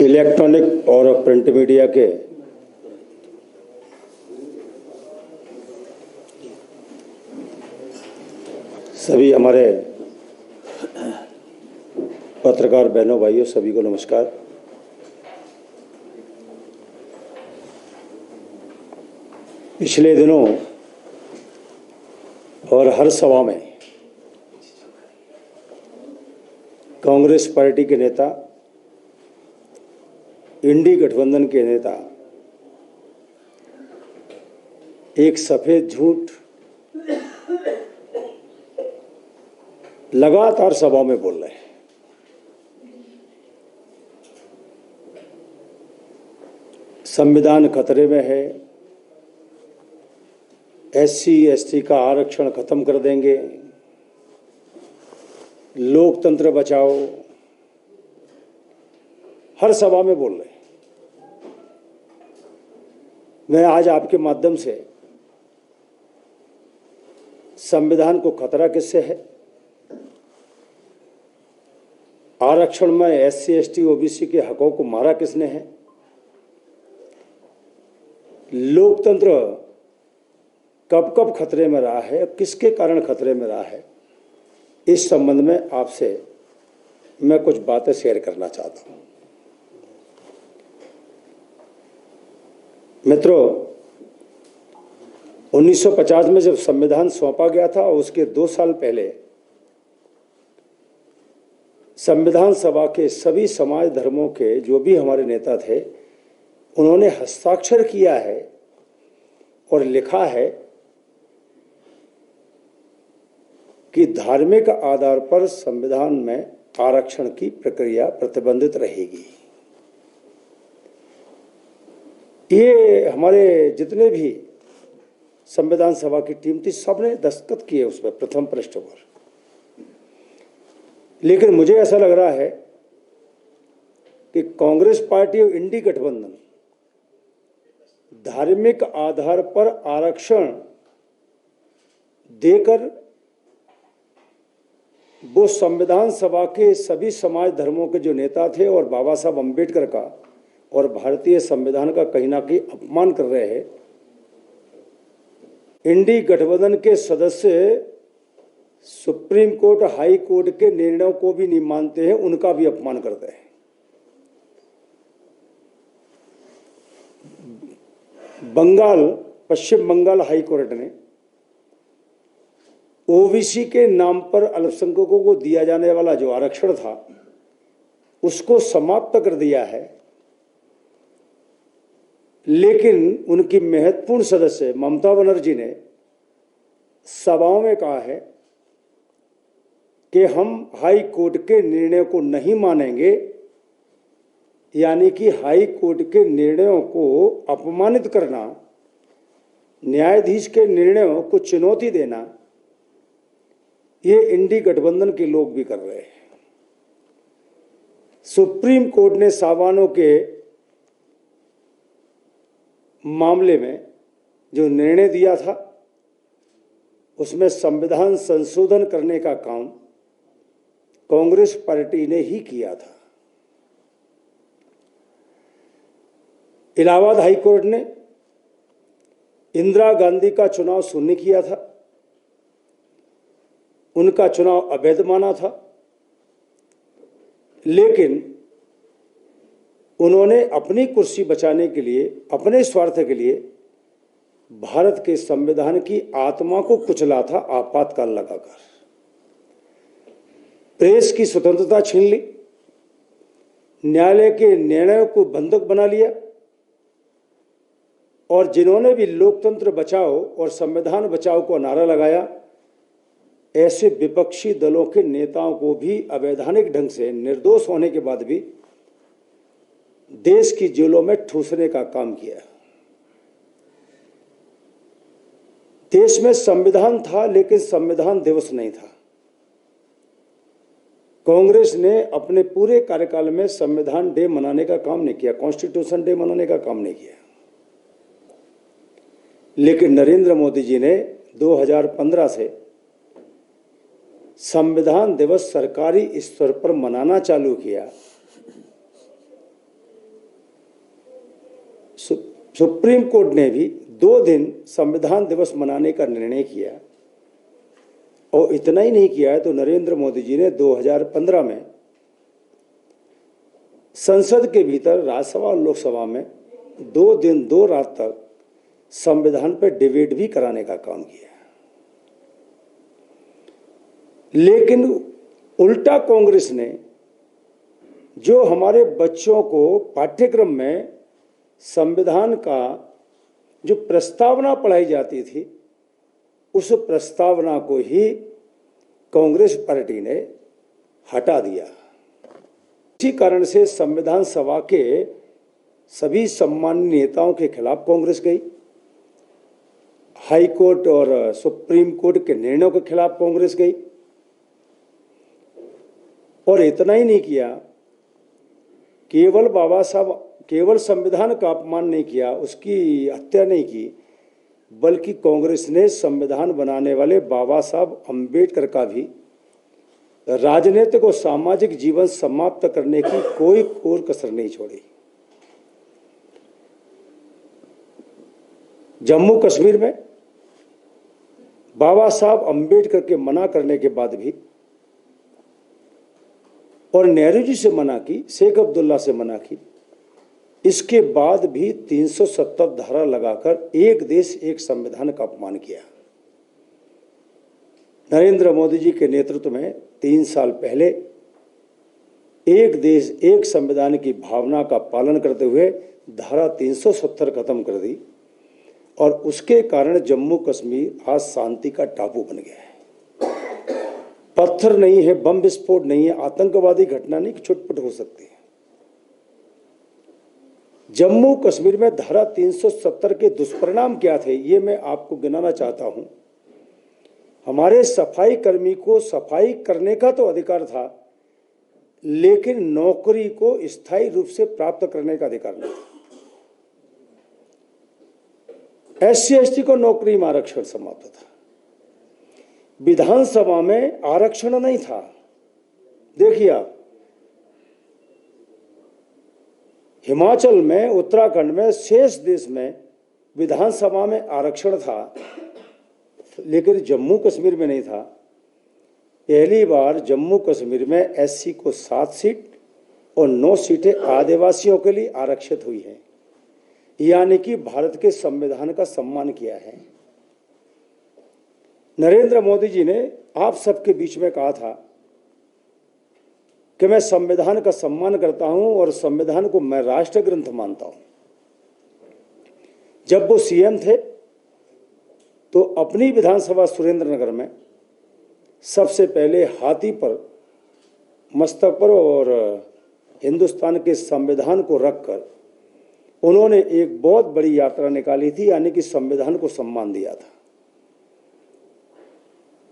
Electronic और print media के सभी हमारे पत्रकार बहनों भाइयों सभी को नमस्कार। पिछले दिनों और हर सभा में कांग्रेस पार्टी के नेता, इंडी गठबंधन के नेता एक सफेद झूठ लगातार सभा में बोल रहे हैं। संविधान खतरे में है, SC ST का आरक्षण खत्म कर देंगे, लोकतंत्र बचाओ, हर सभा में बोल रहे हैं। मैं आज आपके माध्यम से संविधान को खतरा किससे है, आरक्षण में SC ST OBC के हकों को मारा किसने है, लोकतंत्र कब कब खतरे में रहा है, किसके कारण खतरे में रहा है, इस संबंध में आपसे मैं कुछ बातें शेयर करना चाहता हूं। मित्रों, 1950 में जब संविधान सौंपा गया था और उसके 2 साल पहले संविधान सभा के सभी समाज धर्मों के जो भी हमारे नेता थे, उन्होंने हस्ताक्षर किया है और लिखा है कि धार्मिक आधार पर संविधान में आरक्षण की प्रक्रिया प्रतिबंधित रहेगी। ये हमारे जितने भी संविधान सभा की टीम थी, सबने दस्तखत किए उसमें प्रथम पृष्ठ पर। लेकिन मुझे ऐसा लग रहा है कि कांग्रेस पार्टी और इंडी गठबंधन धार्मिक आधार पर आरक्षण देकर वो संविधान सभा के सभी समाज धर्मों के जो नेता थे और बाबा साहब अम्बेडकर का और भारतीय संविधान का कहीं ना कहीं अपमान कर रहे हैं। इंडी गठबंधन के सदस्य सुप्रीम कोर्ट, हाई कोर्ट के निर्णयों को भी नहीं मानते हैं, उनका भी अपमान करते हैं। पश्चिम बंगाल हाई कोर्ट ने OBC के नाम पर अल्पसंख्यकों को दिया जाने वाला जो आरक्षण था उसको समाप्त कर दिया है। लेकिन उनकी महत्वपूर्ण सदस्य ममता बनर्जी ने सभाओं में कहा है कि हम हाई कोर्ट के निर्णय को नहीं मानेंगे, यानी कि हाई कोर्ट के निर्णयों को अपमानित करना, न्यायाधीश के निर्णयों को चुनौती देना, ये इंडी गठबंधन के लोग भी कर रहे हैं। सुप्रीम कोर्ट ने सावानों के मामले में जो निर्णय दिया था उसमें संविधान संशोधन करने का काम कांग्रेस पार्टी ने ही किया था। इलाहाबाद हाई कोर्ट ने इंदिरा गांधी का चुनाव शून्य किया था, उनका चुनाव अवैध माना था। लेकिन उन्होंने अपनी कुर्सी बचाने के लिए, अपने स्वार्थ के लिए भारत के संविधान की आत्मा को कुचला था, आपातकाल लगाकर। प्रेस की स्वतंत्रता छीन ली, न्यायालय के निर्णयों को बंधक बना लिया और जिन्होंने भी लोकतंत्र बचाओ और संविधान बचाओ को नारा लगाया, ऐसे विपक्षी दलों के नेताओं को भी अवैधानिक ढंग से निर्दोष होने के बाद भी देश की जेलों में ठूसने का काम किया। देश में संविधान था लेकिन संविधान दिवस नहीं था। कांग्रेस ने अपने पूरे कार्यकाल में संविधान डे मनाने का काम नहीं किया, कॉन्स्टिट्यूशन डे मनाने का काम नहीं किया। लेकिन नरेंद्र मोदी जी ने 2015 से संविधान दिवस सरकारी स्तर पर मनाना चालू किया। सुप्रीम कोर्ट ने भी 2 दिन संविधान दिवस मनाने का निर्णय किया। और इतना ही नहीं किया है तो नरेंद्र मोदी जी ने 2015 में संसद के भीतर राज्यसभा और लोकसभा में 2 दिन 2 रात तक संविधान पर डिबेट भी कराने का काम किया। लेकिन उल्टा कांग्रेस ने जो हमारे बच्चों को पाठ्यक्रम में संविधान का जो प्रस्तावना पढ़ाई जाती थी, उस प्रस्तावना को ही कांग्रेस पार्टी ने हटा दिया। इसी कारण से संविधान सभा के सभी सम्मानित नेताओं के खिलाफ कांग्रेस गई, हाई कोर्ट और सुप्रीम कोर्ट के निर्णयों के खिलाफ कांग्रेस गई। और इतना ही नहीं किया, केवल संविधान का अपमान नहीं किया, उसकी हत्या नहीं की, बल्कि कांग्रेस ने संविधान बनाने वाले बाबा साहब अंबेडकर का भी राजनीतिक और सामाजिक जीवन समाप्त करने की कोई कसर नहीं छोड़ी। जम्मू कश्मीर में बाबा साहब अंबेडकर के मना करने के बाद भी, और नेहरू जी से मना की, शेख अब्दुल्ला से मना की, इसके बाद भी 370 धारा लगाकर एक देश एक संविधान का अपमान किया। नरेंद्र मोदी जी के नेतृत्व में 3 साल पहले एक देश एक संविधान की भावना का पालन करते हुए धारा 370 खत्म कर दी और उसके कारण जम्मू कश्मीर आज शांति का टापू बन गया है। पत्थर नहीं है, बम विस्फोट नहीं है, आतंकवादी घटना नहीं कि छुटपुट हो सकती है। जम्मू कश्मीर में धारा 370 के दुष्परिणाम क्या थे, ये मैं आपको गिनाना चाहता हूं। हमारे सफाई कर्मी को सफाई करने का तो अधिकार था, लेकिन नौकरी को स्थायी रूप से प्राप्त करने का अधिकार नहीं था। SC ST को नौकरी में आरक्षण समाप्त था। विधानसभा में आरक्षण नहीं था। देखिए आप, हिमाचल में, उत्तराखंड में, शेष देश में विधानसभा में आरक्षण था, लेकिन जम्मू कश्मीर में नहीं था। पहली बार जम्मू कश्मीर में SC को 7 सीट और 9 सीटें आदिवासियों के लिए आरक्षित हुई हैं, यानी कि भारत के संविधान का सम्मान किया है। नरेंद्र मोदी जी ने आप सबके बीच में कहा था कि मैं संविधान का सम्मान करता हूं और संविधान को मैं राष्ट्र ग्रंथ मानता हूं। जब वो CM थे तो अपनी विधानसभा सुरेंद्रनगर में सबसे पहले हाथी पर मस्तक पर और हिंदुस्तान के संविधान को रखकर उन्होंने एक बहुत बड़ी यात्रा निकाली थी, यानी कि संविधान को सम्मान दिया था।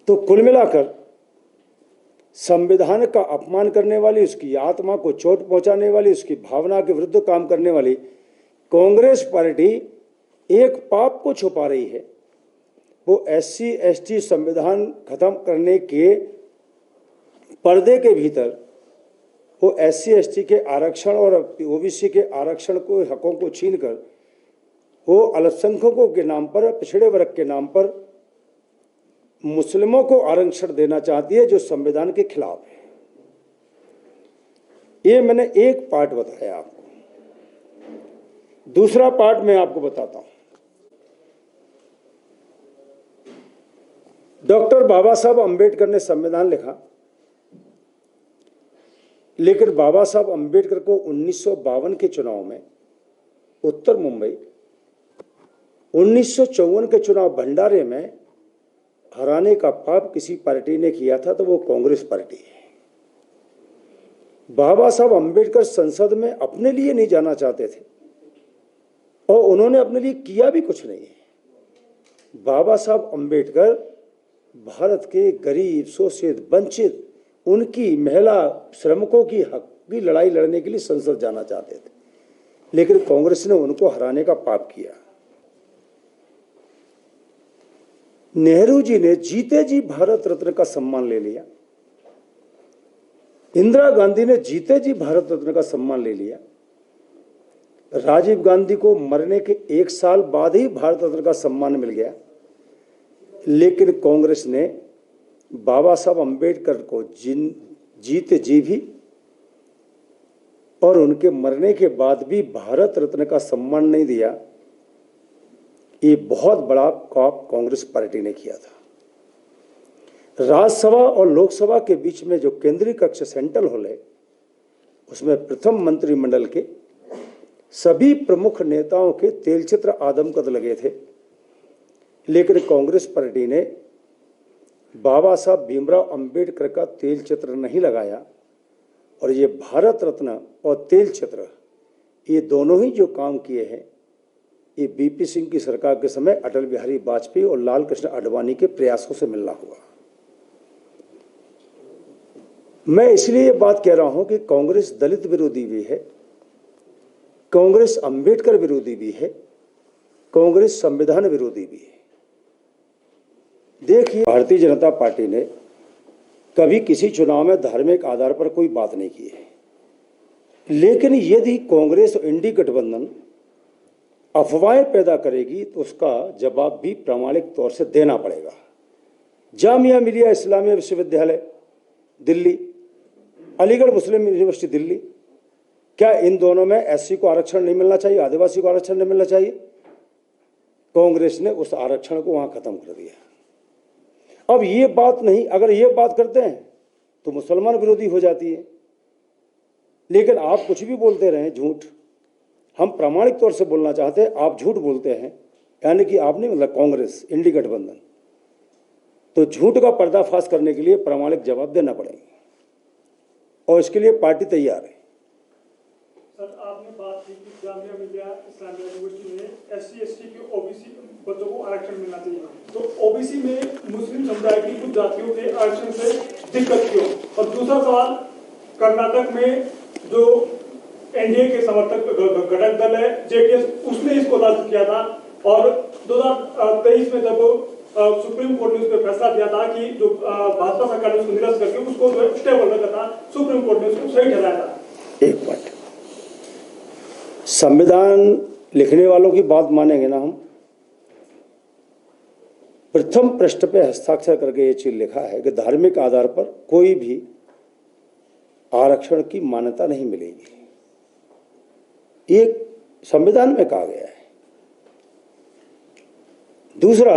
तो कुल मिलाकर संविधान का अपमान करने वाली, उसकी आत्मा को चोट पहुंचाने वाली, उसकी भावना के विरुद्ध काम करने वाली कांग्रेस पार्टी एक पाप को छुपा रही है। वो SC ST संविधान खत्म करने के पर्दे के भीतर वो SC ST के आरक्षण और OBC के आरक्षण को, हकों को छीनकर वो अल्पसंख्यकों के नाम पर, पिछड़े वर्ग के नाम पर मुस्लिमों को आरक्षण देना चाहती है, जो संविधान के खिलाफ है। ये मैंने एक पार्ट बताया आपको। दूसरा पार्ट मैं आपको बताता हूं। डॉक्टर बाबा साहब अंबेडकर ने संविधान लिखा, लेकिन बाबा साहब अंबेडकर को 1952 के चुनाव में उत्तर मुंबई, 1954 के चुनाव भंडारे में हराने का पाप किसी पार्टी ने किया था, तो वो कांग्रेस पार्टी है। बाबा साहब अंबेडकर संसद में अपने लिए नहीं जाना चाहते थे और उन्होंने अपने लिए किया भी कुछ नहीं है। बाबा साहब अंबेडकर भारत के गरीब, शोषित, वंचित, उनकी महिला श्रमिकों की हक की लड़ाई लड़ने के लिए संसद जाना चाहते थे, लेकिन कांग्रेस ने उनको हराने का पाप किया। नेहरू जी ने जीते जी भारत रत्न का सम्मान ले लिया, इंदिरा गांधी ने जीते जी भारत रत्न का सम्मान ले लिया। राजीव गांधी को मरने के 1 साल बाद ही भारत रत्न का सम्मान मिल गया। लेकिन कांग्रेस ने बाबा साहब अंबेडकर को जीते जी भी और उनके मरने के बाद भी भारत रत्न का सम्मान नहीं दिया। ये बहुत बड़ा पाप कांग्रेस पार्टी ने किया था। राज्यसभा और लोकसभा के बीच में जो केंद्रीय कक्ष सेंट्रल हॉल है, उसमें प्रथम मंत्रिमंडल के सभी प्रमुख नेताओं के तेलचित्र आदमकद लगे थे। लेकिन कांग्रेस पार्टी ने बाबा साहब भीमराव अंबेडकर का तेलचित्र नहीं लगाया और ये भारत रत्न और तेलचित्र, ये दोनों ही जो काम किए हैं, ये बीपी सिंह की सरकार के समय अटल बिहारी वाजपेयी और लाल कृष्ण आडवाणी के प्रयासों से मिलना हुआ। मैं इसलिए ये बात कह रहा हूं कि कांग्रेस दलित विरोधी भी है, कांग्रेस अंबेडकर विरोधी भी है, कांग्रेस संविधान विरोधी भी है। देखिए, भारतीय जनता पार्टी ने कभी किसी चुनाव में धार्मिक आधार पर कोई बात नहीं की है। लेकिन यदि कांग्रेस और इंडी गठबंधन अफवाहें पैदा करेगी तो उसका जवाब भी प्रामाणिक तौर से देना पड़ेगा। जामिया मिलिया इस्लामिया विश्वविद्यालय दिल्ली, अलीगढ़ मुस्लिम यूनिवर्सिटी दिल्ली, क्या इन दोनों में एससी को आरक्षण नहीं मिलना चाहिए, आदिवासी को आरक्षण नहीं मिलना चाहिए? कांग्रेस ने उस आरक्षण को वहां खत्म कर दिया। अब ये बात नहीं, अगर ये बात करते हैं तो मुसलमान विरोधी हो जाती है। लेकिन आप कुछ भी बोलते रहे, झूठ। हम प्रामाणिक तौर से बोलना चाहते हैं, आप झूठ बोलते हैं, यानी कि आप नहीं, मतलब कांग्रेस इंडी गठबंधन। तो झूठ का पर्दाफाश करने के लिए प्रामाणिक जवाब देना पड़ेगा और इसके लिए पार्टी तैयार है। सर, आपने बात की कि जामिया मिलिया इस्लामिया यूनिवर्सिटी में एससी एसटी के ओबीसी बच्चों को आरक्षण मिलना चाहिए, तो ओबीसी में मुस्लिम समुदाय की कुछ जातियों के आरक्षण से दिक्कत क्यों? और दूसरा सवाल, कर्नाटक में जो एनडीए के समर्थक घटक दल है जेडीएस, उसने इसको लागू किया था और 2023 में जब सुप्रीम कोर्ट ने उस पर फैसला दिया था कि जो भाजपा सरकार ने उसको निरस्त करके उसको जो है स्टेबल रखा था, सुप्रीम कोर्ट ने उसको सही ठहराया था। एक बात, संविधान लिखने वालों की बात मानेंगे ना हम? प्रथम पृष्ठ पे हस्ताक्षर करके ये चीज लिखा है कि धार्मिक आधार पर कोई भी आरक्षण की मान्यता नहीं मिलेगी। एक संविधान में कहा गया है। दूसरा,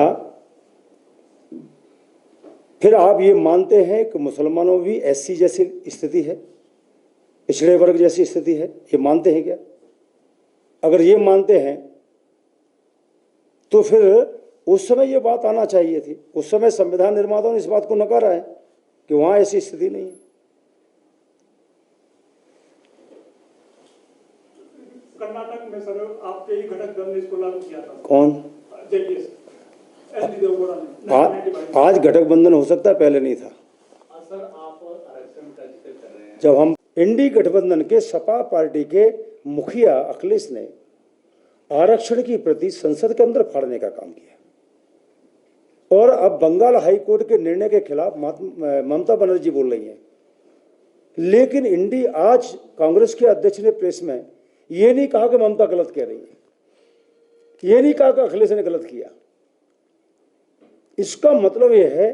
फिर आप ये मानते हैं कि मुसलमानों भी एससी जैसी स्थिति है, पिछड़े वर्ग जैसी स्थिति है, ये मानते हैं क्या? अगर ये मानते हैं तो फिर उस समय ये बात आना चाहिए थी। उस समय संविधान निर्माताओं ने इस बात को नकारा है कि वहां ऐसी स्थिति नहीं है। कर्नाटक में सर आपके ही घटक दल ने इसको लागू किया था। कौन? जेडीएस, एचडी देवगौड़ा ने। आज गठबंधन हो सकता है, पहले नहीं था। सर, आप आरक्षण का जिक्र कर रहे हैं। जब हम इंडी गठबंधन के सपा पार्टी के मुखिया अखिलेश ने आरक्षण की प्रति संसद के अंदर फाड़ने का काम किया और अब बंगाल हाई कोर्ट के निर्णय के खिलाफ ममता बनर्जी बोल रही हैं। लेकिन इंडी आज कांग्रेस के अध्यक्ष ने प्रेस में ये नहीं कहा कि ममता गलत कह रही है, ये नहीं कहा कि अखिलेश ने गलत किया। इसका मतलब यह है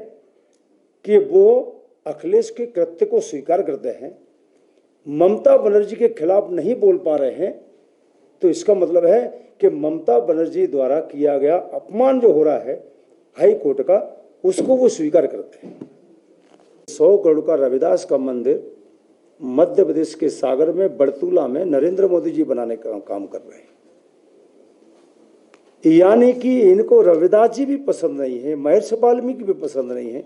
कि वो अखिलेश के कृत्य को स्वीकार करते हैं, ममता बनर्जी के खिलाफ नहीं बोल पा रहे हैं। तो इसका मतलब है कि ममता बनर्जी द्वारा किया गया अपमान जो हो रहा है हाई कोर्ट का, उसको वो स्वीकार करते हैं। 100 करोड़ का रविदास का मंदिर मध्य प्रदेश के सागर में बड़तूला में नरेंद्र मोदी जी बनाने का काम कर रहे हैं। यानी कि इनको रविदास जी भी पसंद नहीं है, महर्षि वाल्मीकि भी पसंद नहीं है,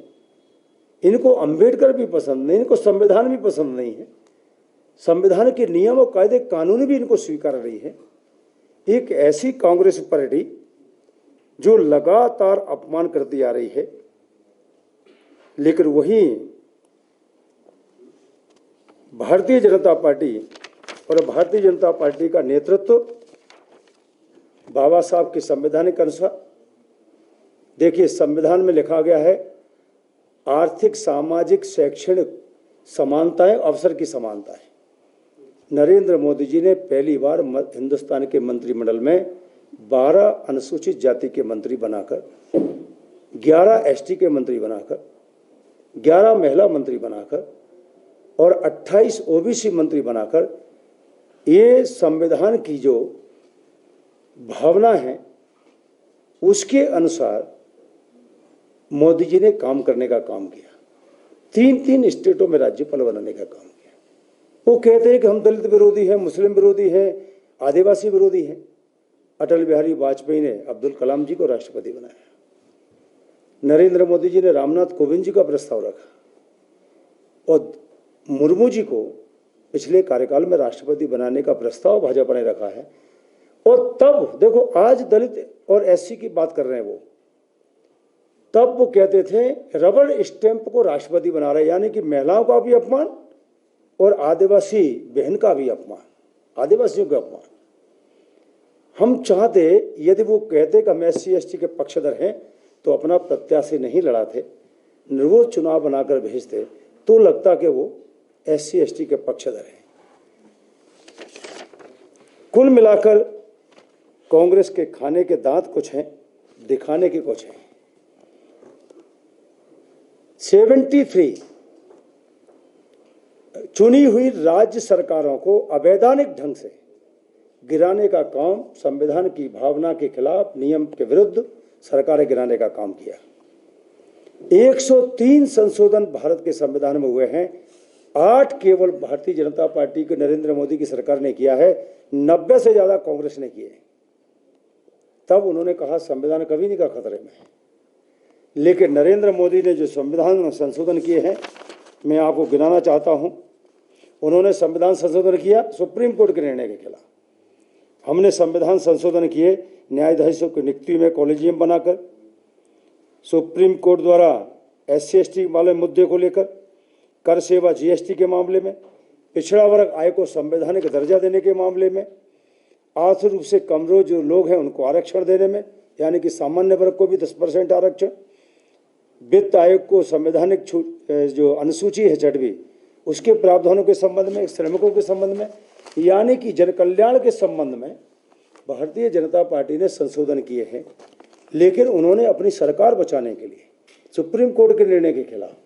इनको अंबेडकर भी पसंद नहीं, इनको संविधान भी पसंद नहीं है, संविधान के नियम और कायदे कानून भी इनको स्वीकार रही है। एक ऐसी कांग्रेस पार्टी जो लगातार अपमान करती आ रही है, लेकिन वही भारतीय जनता पार्टी और भारतीय जनता पार्टी का नेतृत्व बाबा साहब के संवैधानिक अनुसार, देखिए संविधान में लिखा गया है आर्थिक, सामाजिक, शैक्षणिक समानता है, अवसर की समानता है। नरेंद्र मोदी जी ने पहली बार हिंदुस्तान के मंत्रिमंडल में 12 अनुसूचित जाति के मंत्री बनाकर, 11 एसटी के मंत्री बनाकर, 11 महिला मंत्री बनाकर और 28 ओबीसी मंत्री बनाकर ये संविधान की जो भावना है उसके अनुसार मोदी जी ने काम करने का काम किया। 3 स्टेटों में राज्यपाल बनाने का काम किया। वो कहते हैं कि हम दलित विरोधी हैं, मुस्लिम विरोधी हैं, आदिवासी विरोधी हैं। अटल बिहारी वाजपेयी ने अब्दुल कलाम जी को राष्ट्रपति बनाया। नरेंद्र मोदी जी ने रामनाथ कोविंद जी का प्रस्ताव रखा और मुर्मू जी को पिछले कार्यकाल में राष्ट्रपति बनाने का प्रस्ताव भाजपा ने रखा है। और तब देखो, आज दलित और एससी की बात कर रहे हैं वो, तब वो कहते थे रबर स्टैंप को राष्ट्रपति बना रहे, यानी कि महिलाओं का भी अपमान और आदिवासी बहन का भी अपमान, आदिवासियों का अपमान। हम चाहते, यदि वो कहते कि हम SC ST के पक्षधर हैं तो अपना प्रत्याशी नहीं लड़ाते, निर्विरोध चुनाव बनाकर भेजते तो लगता कि वो SC ST के पक्षधर हैं। कुल मिलाकर कांग्रेस के खाने के दांत कुछ हैं, दिखाने के कुछ हैं। 73 चुनी हुई राज्य सरकारों को अवैधानिक ढंग से गिराने का काम, संविधान की भावना के खिलाफ, नियम के विरुद्ध सरकारें गिराने का काम किया। 103 संशोधन भारत के संविधान में हुए हैं, 8 केवल भारतीय जनता पार्टी के नरेंद्र मोदी की सरकार ने किया है, 90 से ज्यादा कांग्रेस ने किए। तब उन्होंने कहा संविधान कभी नहीं का खतरे में है। लेकिन नरेंद्र मोदी ने जो संविधान में संशोधन किए हैं, मैं आपको गिनाना चाहता हूं। उन्होंने संविधान संशोधन किया सुप्रीम कोर्ट के निर्णय के खिलाफ। हमने संविधान संशोधन किए न्यायाधीशों की नियुक्ति में कॉलेजियम बनाकर, सुप्रीम कोर्ट द्वारा SC ST वाले मुद्दे को लेकर, कर सेवा GST के मामले में, पिछड़ा वर्ग आय को संवैधानिक दर्जा देने के मामले में, आर्थिक रूप से कमजोर जो लोग हैं उनको आरक्षण देने में, यानी कि सामान्य वर्ग को भी 10% आरक्षण, वित्त आयोग को संवैधानिक जो अनुसूची है 6वीं उसके प्रावधानों के संबंध में, श्रमिकों के संबंध में, यानी कि जन कल्याण के संबंध में भारतीय जनता पार्टी ने संशोधन किए हैं। लेकिन उन्होंने अपनी सरकार बचाने के लिए सुप्रीम कोर्ट के निर्णय के खिलाफ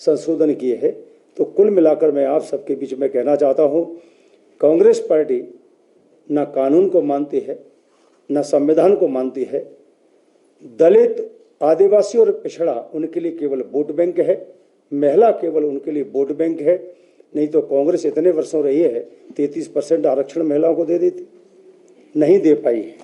संशोधन किए हैं। तो कुल मिलाकर मैं आप सबके बीच में कहना चाहता हूं, कांग्रेस पार्टी न कानून को मानती है, न संविधान को मानती है। दलित, आदिवासी और पिछड़ा उनके लिए केवल वोट बैंक है, महिला केवल उनके लिए वोट बैंक है। नहीं तो कांग्रेस इतने वर्षों रही है 33% आरक्षण महिलाओं को दे देती, नहीं दे पाई है।